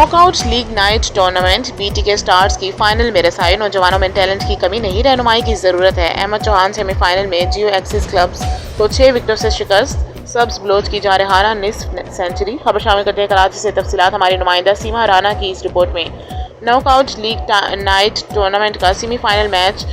Knockout league night tournament BT के stars की final में रसाई। नौजवानों में टैलेंट की कमी नहीं, रहनुमाई की जरूरत है। अहमद चौहान सेमीफाइनल में जियो एक्सिस क्लब्स को 6 विकेटों से शिकस्त। सब्ज बलोच की जारहाना निस्फ सेंचुरी। खबर शामिल करते हैं कराची से तफसीलात हमारी नुमाइंदा सीमा राना की इस रिपोर्ट में। नॉकआउट लीग नाइट टूर्नामेंट का semifinal match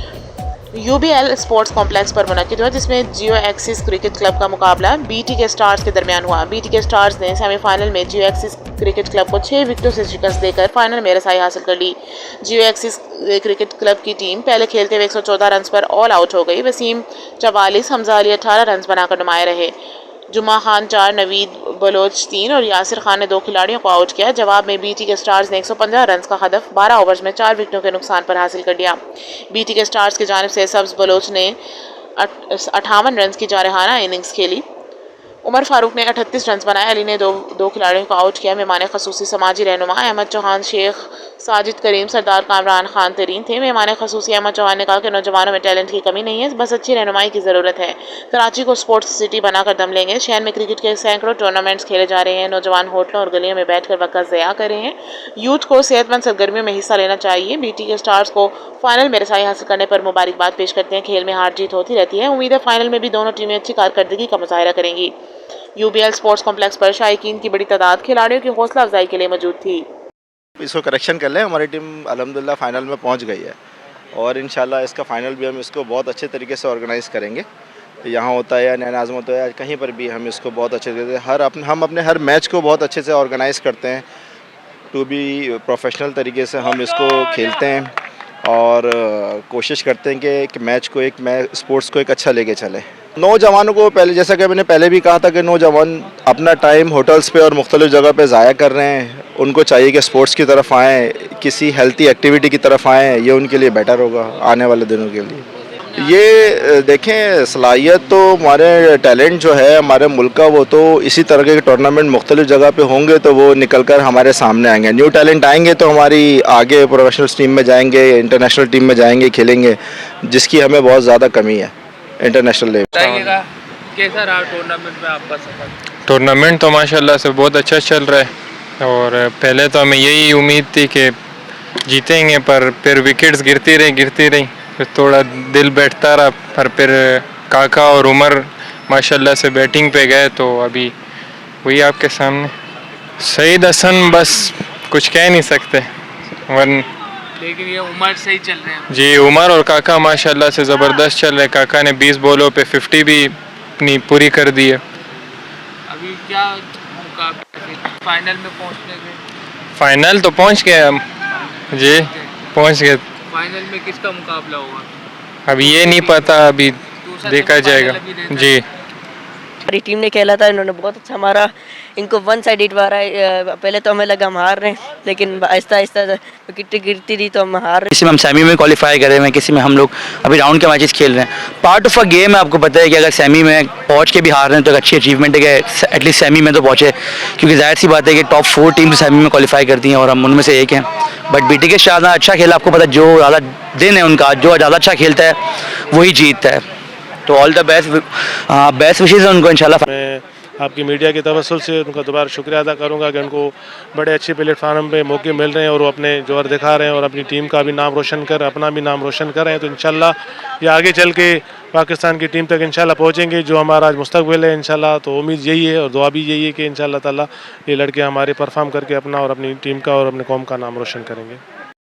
UBL sports complex पर मुनक्किद हुआ, जिसमें जियो एक्सिस क्रिकेट क्लब का मुकाबला बीटी के स्टार्स के दरमियान हुआ। बीटी के स्टार्स ने सेमीफाइनल में जियो एक्सिस क्रिकेट क्लब को 6 विकेटों से शिकस्त देकर फाइनल में रसाई हासिल कर ली। जियो एक्सिस क्रिकेट क्लब की टीम पहले खेलते हुए 114 रन पर ऑल आउट हो गई। वसीम 44, हमजा अली 18 रन बनाकर नुमाए रहे। जुमा खान 4, नवीद बलोच 3 और यासिर खान ने 2 खिलाड़ियों को आउट किया। जवाब में बीटी के स्टार्स ने 115 रन का हदफ 12 ओवर्स में 4 विकेटों के नुकसान पर हासिल कर लिया। बीटी के स्टार्स की जानिब से सब्ज बलोच ने 58 रन की जारहाना इनिंग्स खेली। उमर फारूक ने 38 रन बनाए। अली ने दो खिलाड़ियों को आउट किया। मेहमान खसूसी समाजी रहनुमा अहमद चौहान, शेख साजिद करीम, सरदार कामरान खान तरीन थे। मेहमान खसूसी अहमद चौहान ने कहा कि नौजवानों में टैलेंट की कमी नहीं है, बस अच्छी रहनुमाई की ज़रूरत है। कराची को स्पोर्ट्स सिटी बनाकर दम लेंगे। शहर में क्रिकेट के सैकड़ों टूर्नामेंट्स खेले जा रहे हैं। नौजवान होटलों और गलियों में बैठकर वक्त ज़या कर रहे हैं। यूथ को सेहतमंद सरगर्मियों में हिस्सा लेना चाहिए। बीटी के स्टार्स को फाइनल में रसाई हासिल करने पर मुबारकबाद पेश करते हैं। खेल में हार जीत होती रहती है। उम्मीद है फाइनल में भी दोनों टीमें अच्छी कारकर्दगी का मुजाहरा करेंगी। यूबीएल स्पोर्ट्स कॉम्प्लेक्स पर शायकीन की बड़ी तादाद खिलाड़ियों की हौसला अफजाई के लिए मौजूद थी। इसको करेक्शन कर लें, हमारी टीम अल्हम्दुलिल्लाह फाइनल में पहुंच गई है और इंशाल्लाह इसका फ़ाइनल भी हम इसको बहुत अच्छे तरीके से ऑर्गेनाइज़ करेंगे। यहाँ होता है या नैन आज़म होता है या कहीं पर भी हम इसको बहुत अच्छे तरीके से हम अपने हर मैच को बहुत अच्छे से ऑर्गेनाइज़ करते हैं। टू बी प्रोफेशनल तरीके से हम इसको खेलते हैं और कोशिश करते हैं कि मैच को स्पोर्ट्स को एक अच्छा लेके चले। नौजवानों को पहले, जैसा कि मैंने पहले भी कहा था, कि नौजवान अपना टाइम होटल्स पे और मुख्तलिफ जगह पे ज़ाया कर रहे हैं। उनको चाहिए कि स्पोर्ट्स की तरफ आएँ, किसी हेल्थी एक्टिविटी की तरफ आएँ, ये उनके लिए बेटर होगा आने वाले दिनों के लिए। ये देखें, सलाहियत तो हमारे टैलेंट जो है हमारे मुल्क का, वो तो इसी तरह के टूर्नामेंट मुख्तलिफ जगह पे होंगे तो वो निकल कर हमारे सामने आएंगे। न्यू टैलेंट आएंगे तो हमारी आगे प्रोफेशनल टीम में जाएंगे, इंटरनेशनल टीम में जाएंगे, खेलेंगे, जिसकी हमें बहुत ज़्यादा कमी है इंटरनेशनल लेवल। कैसा रहा टूर्नामेंट में आपका सफर? टूर्नामेंट तो माशाल्लाह से बहुत अच्छा चल रहा है और पहले तो हमें यही उम्मीद थी कि जीतेंगे, पर फिर विकेट्स गिरती रही, फिर थोड़ा दिल बैठता रहा। पर फिर काका और उमर माशाल्लाह से बैटिंग पे गए तो अभी वही आपके सामने। सईद हसन बस कुछ कह नहीं सकते, वरन लेकिन ये उमर सही चल रहे हैं जी। उमर और काका माशाल्लाह से ज़बरदस्त चल रहे हैं। काका ने 20 बॉलों पे 50 भी अपनी पूरी कर दी है। अभी क्या फाइनल में पहुंचने के? फाइनल तो पहुंच गए हम जी, पहुंच गए। फाइनल में किसका मुकाबला होगा अब ये नहीं पता, अभी देखा जाएगा जी। हमारी टीम ने खेला था, इन्होंने बहुत अच्छा मारा। इनको वन साइडेड मारा है। पहले तो हमें लगा हम हार रहे हैं, लेकिन आहिस्ता आहिस्ता विकेट गिरती रही तो हम हार रहे। किसी में हम सेमी में क्वालिफाई करे हैं, किसी में हम लोग अभी राउंड के मैचेस खेल रहे हैं। पार्ट ऑफ अ गेम है। आपको पता है कि अगर सेमी में पहुंच के भी हार रहे हैं तो एक अच्छी अचीवमेंट है कि एटलीस्ट सेमी में तो पहुंचे, क्योंकि जाहिर सी बात है कि टॉप 4 टीम सेमी में क्वालिफाई करती हैं और हम उनमें से एक हैं। बट बीटी के शाह अच्छा खेला। आपको पता है जो ज़्यादा दिन है उनका, जो ज़्यादा अच्छा खेलता है वही जीतता है। तो ऑल द बेस्ट विशेज़ है उनको इंशाल्लाह। मैं आपकी मीडिया के तवस्सुल से उनका दोबारा शुक्रिया अदा करूंगा कि उनको बड़े अच्छे प्लेटफार्म पे मौके मिल रहे हैं और वो अपने जोर दिखा रहे हैं और अपनी टीम का भी नाम रोशन कर, अपना भी नाम रोशन कर रहे हैं। तो इंशाल्लाह ये आगे चल के पाकिस्तान की टीम तक इंशाल्लाह पहुंचेंगे, जो हमारा आज मुस्तकबिल है इंशाल्लाह। तो उम्मीद यही है और दुआ भी यही है कि इंशाल्लाह ताला ये लड़के हमारे परफॉर्म करके अपना और अपनी टीम का और अपने कौम का नाम रोशन करेंगे।